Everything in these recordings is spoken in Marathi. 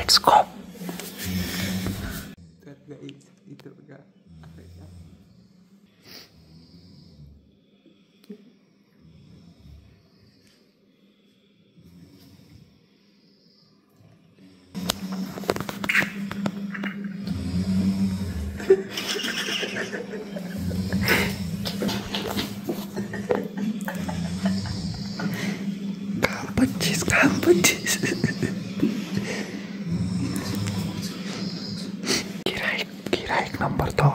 Let's go. इथं बघा काम 25 गिराईक number 2.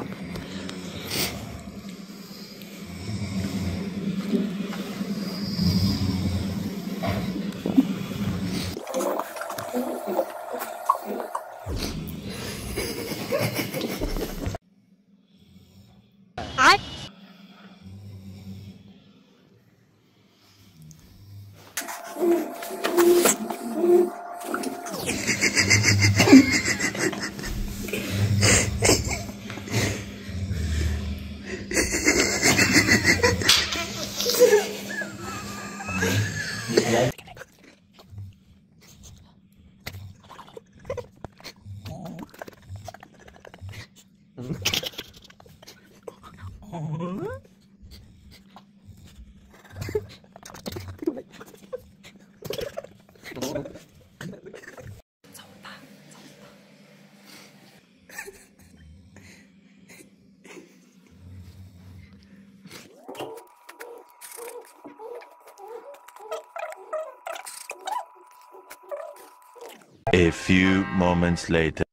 A few moments later.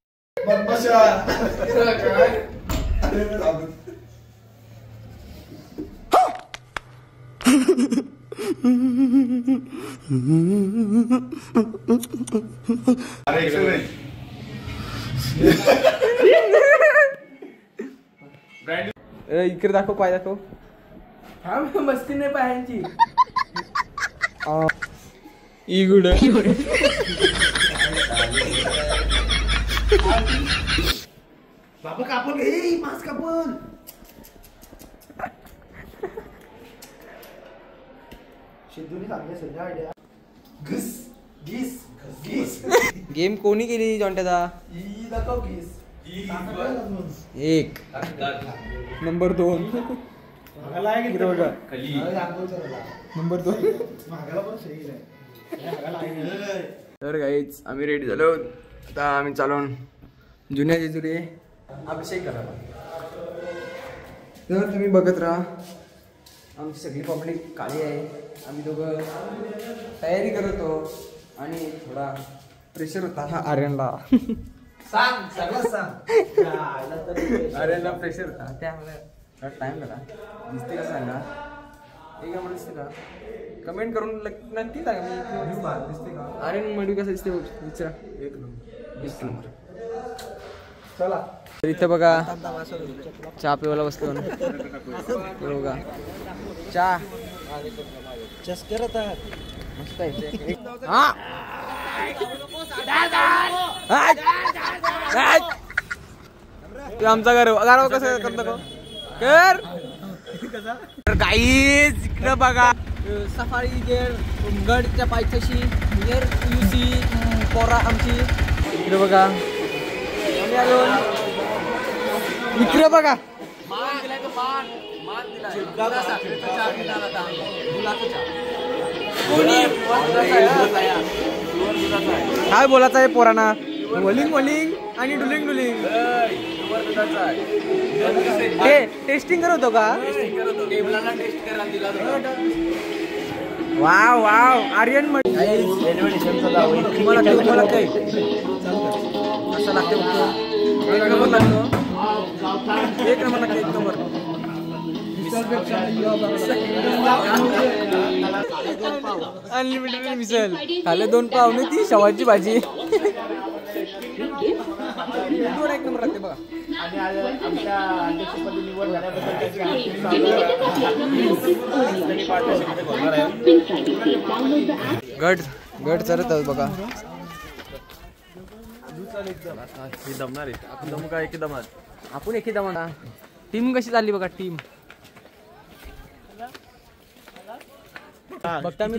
इकडे दाखव, पाय दाखव. मस्ती नाही पायांची. इगुड बाबा कापून घे, मास्क कापून. सिद्धूने सांगले सध्या आयडिया. घिस घिस घिस. गेम कोणी केली जॉन्ट्याचा? दाखव घिस. 1 नंबर 2 नंबर 2. तर गाईच आम्ही रेडी झालो. आता आम्ही चालून जुन्या जेजुरी अभिषेक करायला. तर तुम्ही बघत राहा. आमची सगळी पब्लिक काळी आहे. आम्ही दोघं तयारी करत होतो आणि थोडा प्रेशर होता हा आर्यनला. सांग सगळं सांग. आर्यनला प्रेशर होता त्यामुळे टाइम झाला. दिसते का सांगा, एक नंबर दिसते का? कमेंट करून नक्की सांगा. दिसते का आर्यन मडी कसं दिसते विचारा. 1 नंबर. चला तर इथं बघा चहा पिवायला बसतो. बघा चहा चस्कर मस्त आहे. आमचा गारव कसं करतो कर. गाईज इकडं बघा सफारी गडच्या पायथ्याशी नियर UC पोरा आमची. इकडे बघा इकडे बघा काय बोलायचं आहे पोरांना? वलिंग वलिंग आणि डुलिंग डुलिंग. टेस्टिंग करत होतो का? वाव वाव आर्यन तुम्हाला काय असं लागते. एक नंबर लागतो. एक नंबर लागते. एक नंबर. अनलिमिटेड मिसल खाले 2 पाव नाही ती शेवाची भाजी. एक नंबर लागते बघा. आणि आमच्या अध्यक्षपदी निवड गड गड चरत आहोत बघा. दमणार आहे आपण. दम काय एकी दमात आपण एकी दमा. टीम कशी चालली बघा. टीम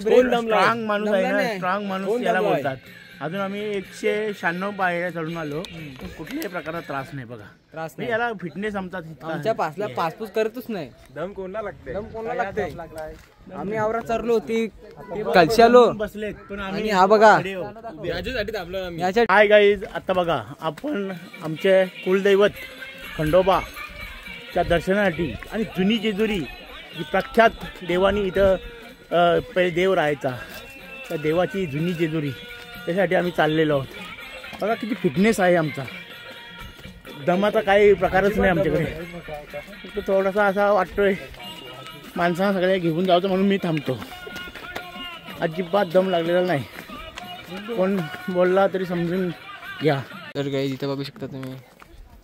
स्ट्रॉंग माणूस आहे ना. स्ट्रॉंग माणूस याला बोलतात. अजून आम्ही 196 पायऱ्या चढून आलो. कुठल्याही प्रकारचा त्रास नाही बघा. त्रास नाही याला फिटनेस आमच्या पासला पासपूस करतच नाही. दम कोणला लागते? दम कोणाला लागते? आम्ही आवरा चरलो होती कलशी आलो बसलेत पण आणि आम्ही हा बघा याच्यासाठी थांबलो आम्ही. याच्या हाय गाईज, आता बघा आपण आमचे कुलदैवत खंडोबाच्या दर्शनासाठी आणि जुनी जेजुरी जी प्रख्यात देवानी इथं पहिले देव राहायचा, त्या देवाची जुनी जेजुरी त्यासाठी आम्ही चाललेलो आहोत. बघा किती फिटनेस आहे आमचा. दमाचा काही प्रकारच नाही आमच्याकडे. फक्त थोडासा असा वाटतोय माणसांना सगळ्या घेऊन जायचं म्हणून मी थांबतो. अजिबात दम लागलेला नाही. कोण बोलला तरी समजून घ्या. तर काही इथे बघू शकता तुम्ही.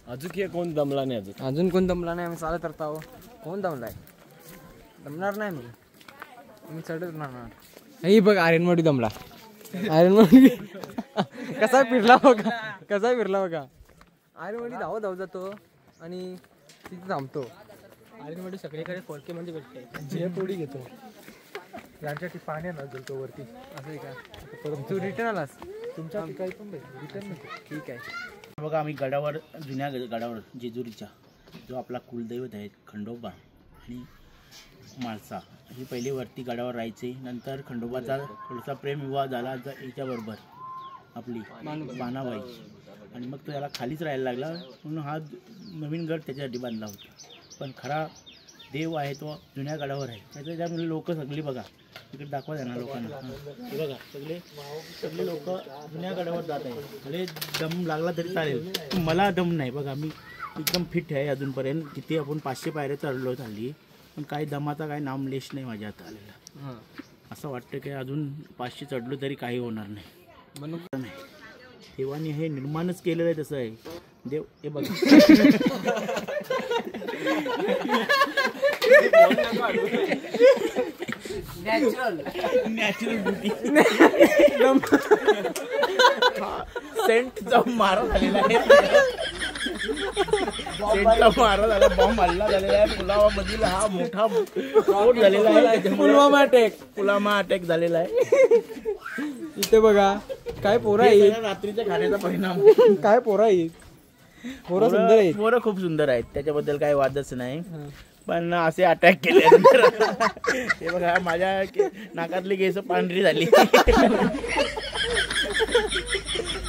अजून कोण दमला नाही अजून कोण दमला नाही. आम्ही चालत करत आहो. कोण दमलाय? दमणार नाही मी चढत राहणार. ही बघ आर्यनवाडी दमला. आर्यनवाडी कसा फिरला बघा. आर्यनवाडी धाव जातो आणि तिथे थांबतो. आर्यनवाडी सगळीकडे फोडके म्हणजे भेटते. जे पोडी घेतो त्यांच्यासाठी पाणी ना जलतो वरती. असं आहे का? तू रिटर्न आलास? तुमच्या काही पण रिटर्न नको. ठीक आहे. बघा आम्ही गडावर, जुन्या गडावर जेजुरीचा जो आपला कुलदैवत आहे खंडोबा आणि माळसा, ही पहिले वरती गडावर राहायचे. नंतर खंडोबाचा थोडासा प्रेमविवाह झाला याच्याबरोबर आपली बाणाबाई, आणि मग तो याला खालीच राहायला लागला म्हणून हा नवीन गड त्याच्यासाठी बांधला होता. पण खरा देव आहे तो जुन्या गडावर आहे. त्याच्यामुळे लोक सगळी बघा तिकडे दाखवा त्यांना लोकांना. हे बघा सगळे लोक जुन्या गडावर जात आहे. भले दम लागला तरी चालेल, मला दम नाही. बघा मी एकदम फिट आहे अजूनपर्यंत. तिथे आपण 500 पायऱ्या चढलो चालली, पण काही दमाचा काही नामलेश नाही माझ्या हात आलेला. असं वाटतं की अजून 500 चढलो तरी काही होणार नाही. म्हणून नाही, देवाने हे निर्माणच केलेलं आहे तसं आहे. देव हे बघा नॅचरल ब्युटी. सेंटचा मारा झालेला आहे. सेंटचा मारा झाला, बॉम्ब हल्ला झालेला आहे. पुलावामधील हा मोठा स्फोट झालेला आहे. पुलवामा अटॅक झालेला आहे. इथे बघा काय पोरं आहे. रात्रीच्या खाण्याचा परिणाम. काय पोरं आहे. पोरं सुंदर आहेत. पोरं खूप सुंदर आहेत, त्याच्याबद्दल काही वादच नाही. पण असे अटॅक केले हे बघा माझ्या नाकातली केस पांढरी झाली.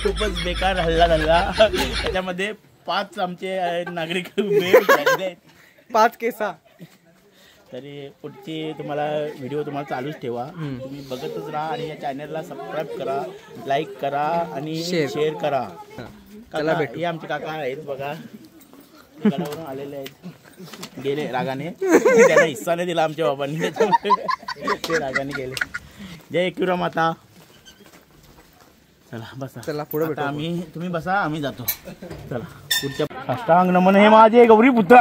खूपच बेकार हल्ला झाला. त्याच्यामध्ये 5 आमचे नागरिक झालेले आहेत. 5 केसा. तरी पुढची तुम्हाला व्हिडिओ तुम्हाला चालूच ठेवा. तुम्ही बघतच राहा आणि या चॅनलला सबस्क्राईब करा, लाईक करा आणि शेअर करा. हे आमचे काका आहेत बघा, गडावरून आलेले आहेत. गेले रागाने, त्याला हिस्सा नाही दिला आमच्या बाबांनी, ते रागाने गेले. जय एकविरा माता. चला बसा. चला पुढे भेटू. आम्ही, तुम्ही बसा, आम्ही जातो. चला पुढच्या. अष्टांग नमन हे माझे गौरी पुत्र.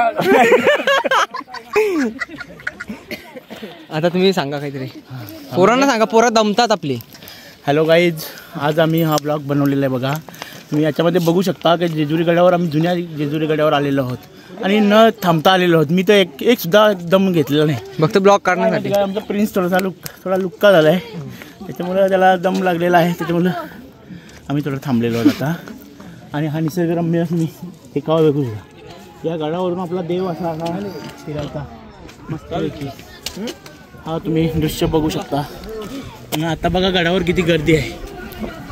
आता तुम्ही सांगा काहीतरी. पोरांना सांगा, पोरं दमतात आपली. हॅलो गाईज, आज आम्ही हा ब्लॉग बनवलेला आहे बघा. तुम्ही याच्यामध्ये बघू शकता की जेजुरी गडावर आम्ही जुन्या जेजुरी गडावर आलेलो आहोत आणि न थांबता आलेलो आहोत. मी तर एक सुद्धा दम घेतलेला नाही, फक्त ब्लॉग काढण्यासाठी. आमचा प्रिन्स थोडा लुक्का झाला आहे, त्याच्यामुळे त्याला दम लागलेला आहे. त्याच्यामुळे आम्ही थोडं थांबलेलो आहोत आता. आणि हा निसर्गरम्य मी एकावर बघू शकता. या गडावरून आपला देव असा फिरायचा मस्तपैकी. हा तुम्ही दृश्य बघू शकता. आणि आता बघा गडावर किती गर्दी आहे.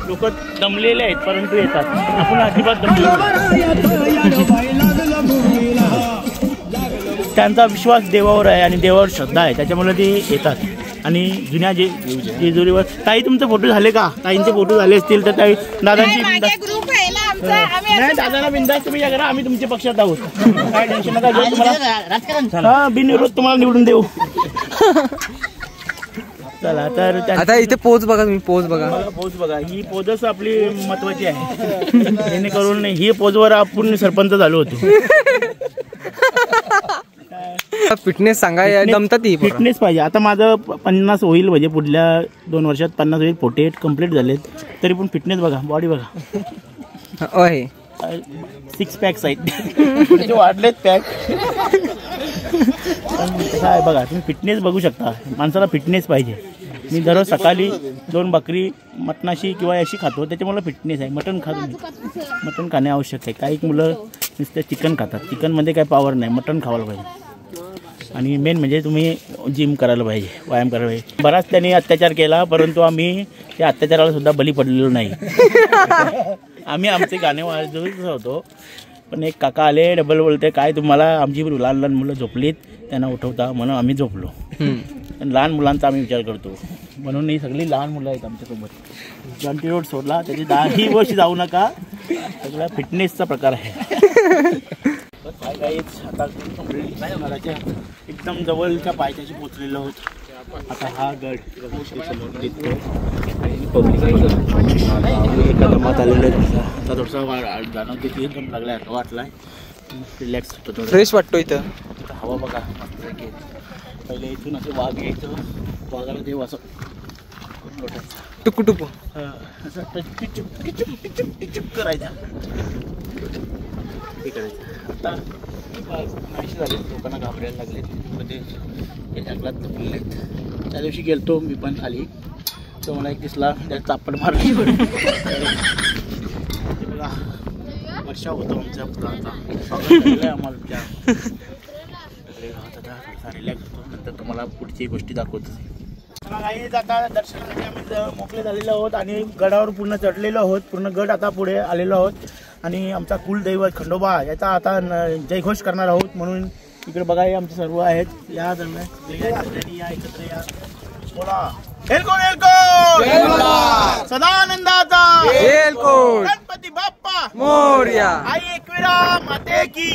लोक दमलेले आहेत परंतु येतात. आपण अजिबात दमलेलो. त्यांचा विश्वास देवावर आहे आणि देवावर श्रद्धा आहे, त्याच्यामुळे ते येतात. आणि जुन्या जेजुरीवर. ताई तुमचे फोटो झाले का? ताईंचे फोटो झाले असतील तर ताई दादांची नाही, दादांना बिंदास तुम्ही या करा. आम्ही तुमच्या पक्षात आहोत, काय टेन्शन नका घेऊ. तुम्हाला बिनविरोध तुम्हाला निवडून देऊ. चला तर आता इथे पोच बघा तुम्ही. पोच बघा. पोच बघा. ही पोजच आपली महत्वाची आहे, जेणेकरून ही पोजवर आपण सरपंच झालो होतो. फिटनेस सांगा. दमतात ती फिटनेस पाहिजे. आता माझं 50 होईल, म्हणजे पुढल्या 2 वर्षात 50 होईल. 48 कम्प्लीट झालेत, तरी पण फिटनेस बघा, बॉडी बघा. 6 पॅक्स आहेत, वाढलेत पॅक. काय बघा तुम्ही फिटनेस बघू शकता. माणसाला फिटनेस पाहिजे. मी दररोज सकाळी 2 बकरी मटणाशी किंवा याशी खातो, त्याच्यामुळे फिटनेस आहे. मटण खातो मी, मटण खाणे आवश्यक आहे. काही मुलं नुसतं चिकन खातात, चिकनमध्ये काही पॉवर नाही, मटण खावायला पाहिजे. आणि मेन म्हणजे तुम्ही जिम करायला पाहिजे, व्यायाम करायला पाहिजे. बराच त्यांनी अत्याचार केला, परंतु आम्ही त्या अत्याचाराला सुद्धा बली पडलेलो नाही. आम्ही आमचे गाणे वाजवत होतो, पण एक काका आले, डबल बोलते काय तुम्हाला आमची लहान लहान मुलं झोपलीत त्यांना उठवता, म्हणून आम्ही झोपलो. लहान मुलांचा आम्ही विचार करतो, म्हणून ही सगळी लहान मुलं आहेत आमच्यासोबत. जॉन्टी रोड सोडला त्याची 10 वर्ष जाऊ नका, सगळा फिटनेसचा प्रकार आहे. आता घराच्या एकदम जवळच्या पायथ्याशी पोचलेलो आहोत. आता हा गड एका दमात आलेलं आहे. आता थोडसा जाणवते की एकदम लागलाय, वाटलाय, रिलॅक्स होतो, थोडं फ्रेश वाटतो इथं. आता हवा बघा मस्त. पहिले इथून असं वाघ यायचं, वाघाला देव असं लोटायचं, टुकू टुकू असं टिचुप टिचुप टिचुप टिचुप करायचं, हे करायचं. आता नाहीशी झाले, लोकांना घाबरायला लागले, मध्ये हे जंगलात लपलेले आहेत. त्या दिवशी गेलतो मी पण खाली, तो मला एक दिसला, त्या चापड मारली. बघा वर्षा होतो आमच्या पुराचा आम्हाला त्या रिलॅक्स होतो. नंतर तुम्हाला पुढची गोष्टी दाखवतो. आता दर्शनासाठी आम्ही मोकळे झालेलो आहोत आणि गडावर पूर्ण चढलेलो आहोत. पूर्ण गड आता पुढे आलेलो आहोत आणि आमचा कुलदैवत खंडोबा याचा आता जयघोष करणार आहोत. म्हणून इकडे बघा हे आमचे सर्व आहेत. या दरम्यान या एकत्र या, बोला एलकोट एलकोट सदानंदाचा एलकोट गणपती बाप्पा मोरया. आई एकविरा माते की.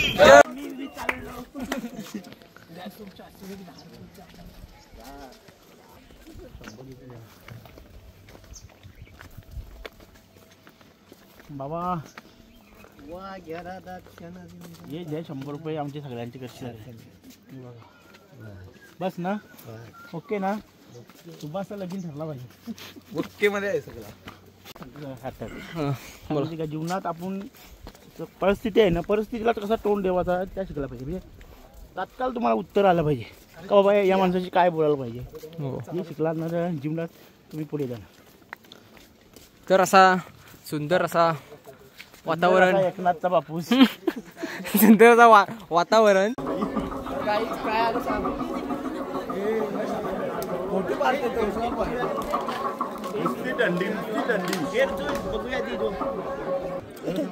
बाबा ये जे 100 रुपये आमचे सगळ्यांचे कसे झाले बस ना. ओके ना, सुभाषचा लगीन ठरला पाहिजे. ओके मध्ये आहे सगळं. का जीवनात आपण परिस्थिती आहे ना, परिस्थितीला कसा तोंड द्यावाचा त्या शिकला पाहिजे. म्हणजे तात्काळ तुम्हाला उत्तर आलं पाहिजे का बाबा या माणसाशी काय बोलायला पाहिजे. हे शिकला ना जीवनात तुम्ही पुढे जाणार. तर असा सुंदर असा वातावरण, एकनाथचा बापूस सुंदर असा वातावरण.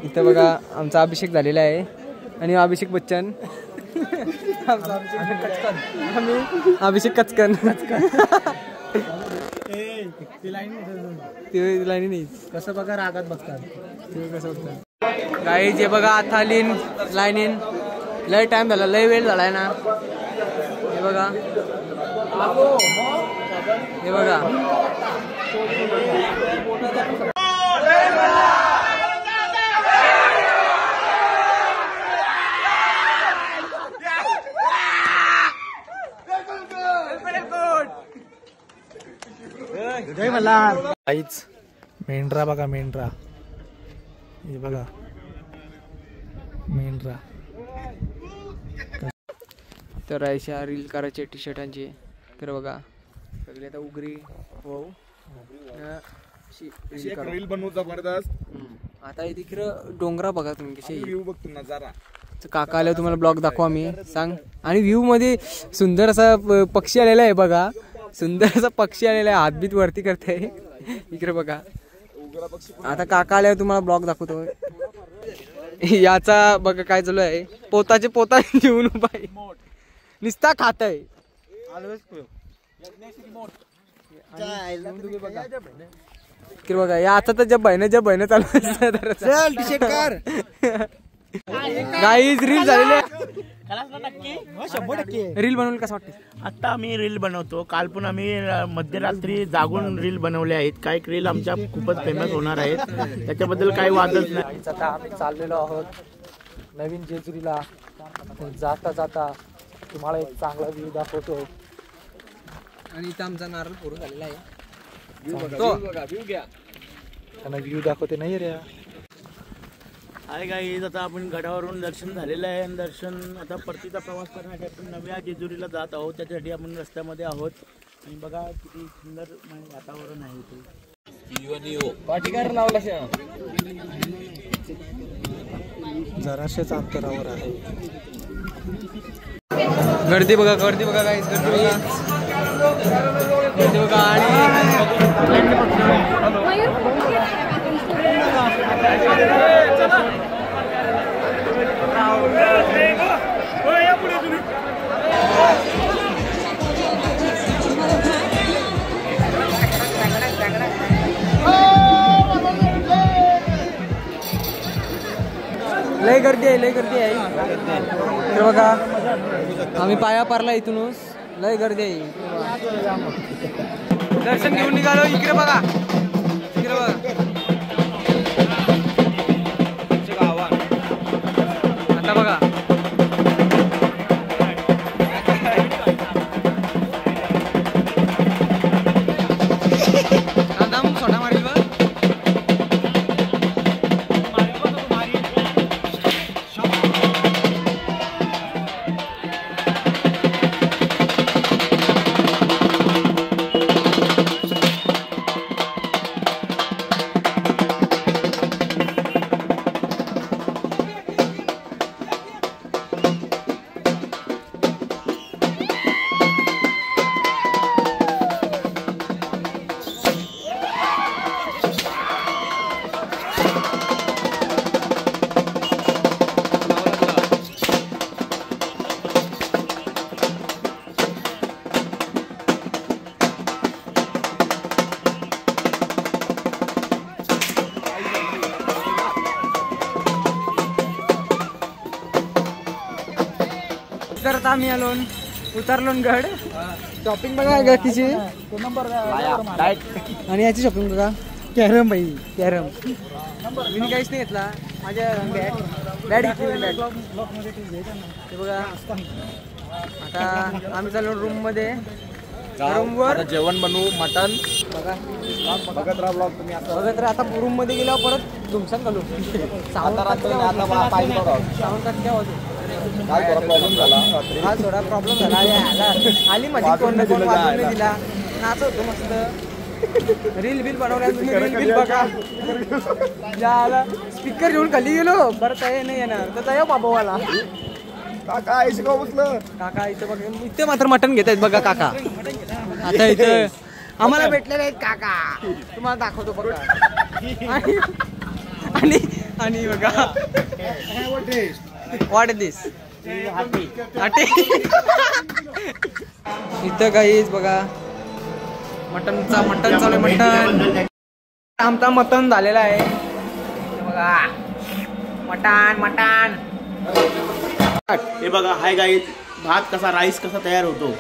इथं बघा आमचा अभिषेक झालेला आहे आणि अभिषेक बच्चन, आम्ही अभिषेक कचकन. ते लाईनी नाही, कसं बघा रागात बघतात ते कसं बघतात. गाई जे बघा आता लाईनीन लय टाइम झाला, लय वेळ झालाय ना. हे बघा, हे बघा आईच मेंढरा बघा, मेंढरा हे बघा मेंढरा. तर अशा रील करायचे टी शर्टांचे. तर बघा सगळे आता उघरी हो रील बनवू जबरदस्त. आता इथे खरं डोंगरा बघा तुम्ही कसे व्ह्यू बघतो नजारा. काका आल्यावर तुम्हाला ब्लॉग दाखवा मी सांग. आणि व्ह्यू मध्ये सुंदर असा पक्षी आलेला आहे बघा, सुंदर असा पक्षी आलेला आहे, हातबीत वरती करते. इकडे बघा आता काका आल्यावर तुम्हाला ब्लॉग दाखवतो. याचा बघा काय चालू आहे, पोताचे पोता घेऊन उभा आहे, निस्ता खात आहे. बघा या आता तर जब बहिण चालू गाईज रील झालेले. रील बनवून कसं वाटते. आता आम्ही रील बनवतो. काल पण आम्ही मध्यरात्री जागून रील बनवले आहेत. काही रील आमच्या खूपच फेमस होणार आहेत, त्याच्याबद्दल काही वादच नाही. आता आम्ही चाललेलो आहोत नवीन जेजुरीला. जाता जाता तुम्हाला एक चांगला व्ह्यू दाखवतो. आणि इथं आमचा नारळ फोडून झालेला आहे. व्ह्यू दाखवते नाही रे. आहे गाईज आता आपण गडावरून दर्शन झालेलं आहे आणि दर्शन आता परतीचा प्रवास करण्यासाठी आपण नव्या जेजुरीला जात आहोत. त्याच्यासाठी आपण रस्त्यामध्ये आहोत. आणि बघा किती सुंदर वातावरण आहे इथे. जराशेच अंतरावर आहे. गर्दी बघा काहीच गर्दी बघा लय गर्दी आहे तर बघा आम्ही पाया पारला इथूनच लय गर्दी आहे. दर्शन घेऊन निघालो. इकडे बघा आता बघा सोडा मारील बघ. करत आम्ही आलो उतरलो गड. शॉपिंग बघा गतीची आणि याची शॉपिंग बघा. कॅरम मी काहीच नाही घेतला. माझ्या बॅट घेतली. ते बघा आता आम्ही चाललो रूम मध्ये. रूमवर जेवण बनवू मटन बघत राहा. आता रूम मध्ये गेल्यावर परत धुमसान घालू. साऊंड कट होतो. हा थोडा प्रॉब्लेम झाला. आली माझी कोण वाजवून दिला. नाच होतो मस्त. रील बिल बनवल्या तुम्ही. रील बिल बघा. स्पीकर घेऊन खाली गेलो. बरं काय नाही येणार तर जाऊ बाबावाला. काका इथं बघा. इथे मात्र मटण घेत आहेत बघा काका. आता इथं आम्हाला भेटलेले आहेत काका. तुम्हाला दाखवतो बघा. आणि बघा व्हॉट इज दिस. इथं काहीच बघा मटन चालू. आमचा मटन झालेला आहे बघा. मटन हे बघा. हाय गाईज, भात कसा राईस कसा तयार होतो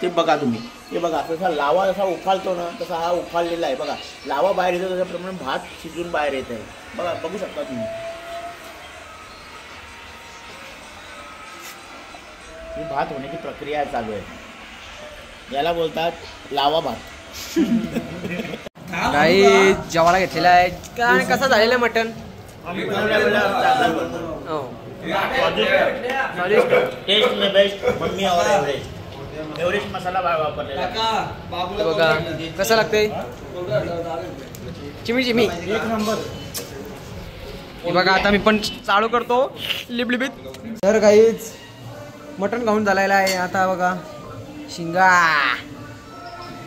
ते बघा तुम्ही. हे बघा जसा लावा जसा उफाळतो ना तसा हा उफाळलेला आहे बघा. लावा बाहेर येतो त्याच्याप्रमाणे भात शिजून बाहेर येत आहे बघा. बघू शकता तुम्ही. ही भात होण्याची प्रक्रिया चालू आहे. याला बोलतात लावा भात. काही जेवायला घेतलेला आहे. काय कसा झालेलं आहे मटन. टेस्ट में बेस्ट मम्मी और एव्हरेस्ट मसाला वापरलेला बघा कसं लागतंय. चिमी एक नंबर. हे बघा आता मी पण चालू करतो लिबलिबीत. तर काहीच मटण खाऊन झालेला आहे. आता बघा शिंगा.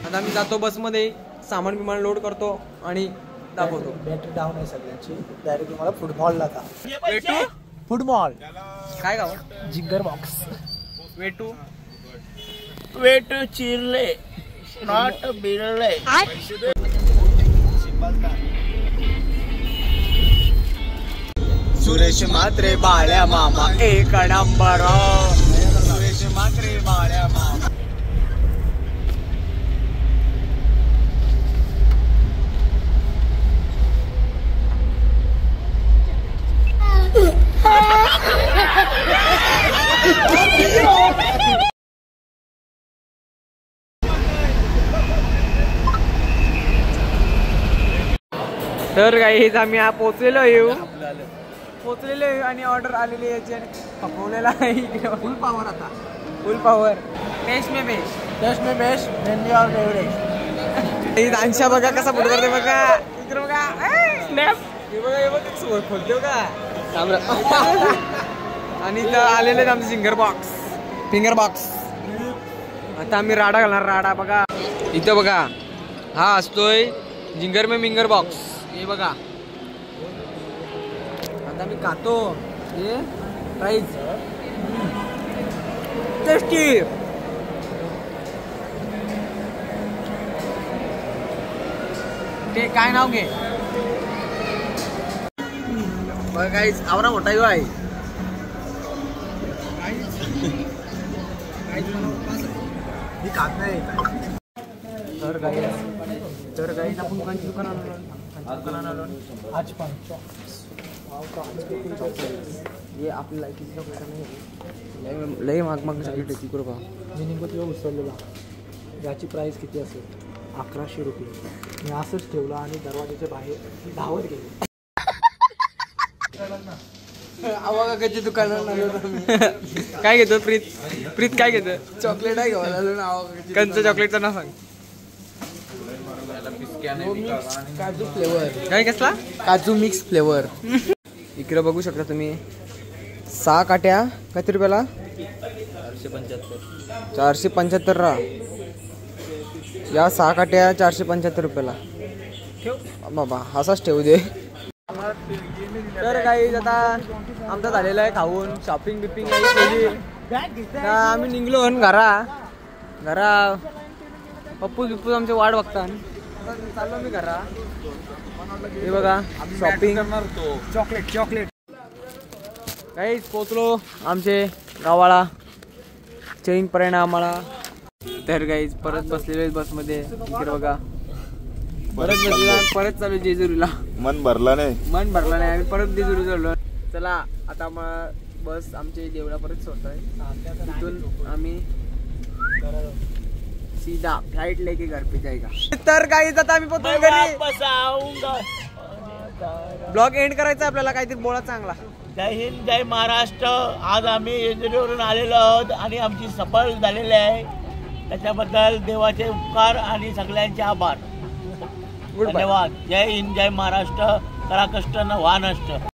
आता मी जातो बसमध्ये. सामान बिमान लोड करतो आणि दाखवतो. बॅटरी डाऊन आहे सगळ्यांची. डायरेक्ट तुम्हाला फुटबॉलला का वेटू फुटबॉल काय गाव जिग्गर बॉक्स. वेटू चिरले नॉट बिरले. सुरेश मात्रे बाळ्या मामा एक नंबर. सुरेश मात्रे बाळ्या मामा. तर गाईज आम्ही पोचलेलो आहे आणि ऑर्डर आलेली याची पकवलेला आहे. फुल पावर आता फुल पॉवर बेस्ट में बेस्ट. टेस्ट में बेस्ट मेन्यू और बेवरेज. दानशा बघा कसा फोटो करते बघा. इकडे बघा स्नॅप. हे बघा हे बघा समोर खोलते बघा. आणि इथं आलेले आहेत आमचे फिंगर बॉक्स. आता आम्ही राडा घालणार. राडा बघा इथं बघा. हा असतोय जिंगर में मिंगर बॉक्स. हे बघा आता मी खातो. हे प्राईज टेस्टी. ते काय नाव घे बघ गाईज. आवरा मोठा यो आहे. मी खात नाही. तर गाईज आपण कोणत्या दुकानात आलो. आज पण हे आपल्याला किती चॉकलेट नाही. लय माग चॉकलेट आहे. तिकडं बघा जिनिंगोत उसळलेला याची प्राईस किती असेल 1100 रुपये. मी असंच ठेवलं आणि दरवाजाच्या बाहेर धावत गेलो. आवागाच्या दुकानात काय घेतो प्रीत काय घेतो. चॉकलेट आहे घेऊन आलो ना. कंच चॉकलेटचं नाव सांग. काजू फ्लेवर. काय कसला काजू मिक्स फ्लेवर. इकडे बघू शकता तुम्ही 6 काट्या किती रुपयाला. 475 रा. या 6 काट्या 475 रुपयाला. बाबा असाच ठेवू दे. तर काही आता आमचा झालेला आहे खाऊन. शॉपिंग बिपिंग केली. आम्ही निघलो घरा पप्पू आमचे वाट बघतात. चाललो मी घरा. हे बघा शॉपिंग चॉकलेट काहीच पोचलो आमचे गावाला. चेंज पर्यंत आम्हाला. तर काहीच परत बसलेलो बसमध्ये. इकडे बघा परत बसलेला. परत चालू जेजुरीला. मन भरला नाही. आम्ही परत जेजुरी चाललो. चला आता बस आमचे देवळा परत सोडतोय. तिथून आम्ही सीधा फ्लाइट लेके घर पे जाएगा. तर काहीच आता आम्ही पोहोचलो घरी. ब्लॉग एंड करायचा आपल्याला. काहीतरी बोला चांगला. जय हिंद जय महाराष्ट्र. आज आम्ही जेजुरीवरून आलेलो आहोत आणि आमची सफळ झालेली आहे. त्याच्याबद्दल देवाचे उपकार आणि सगळ्यांचे आभार. धन्यवाद. जय हिंद जय महाराष्ट्र. करा कष्ट न व्हा नष्ट.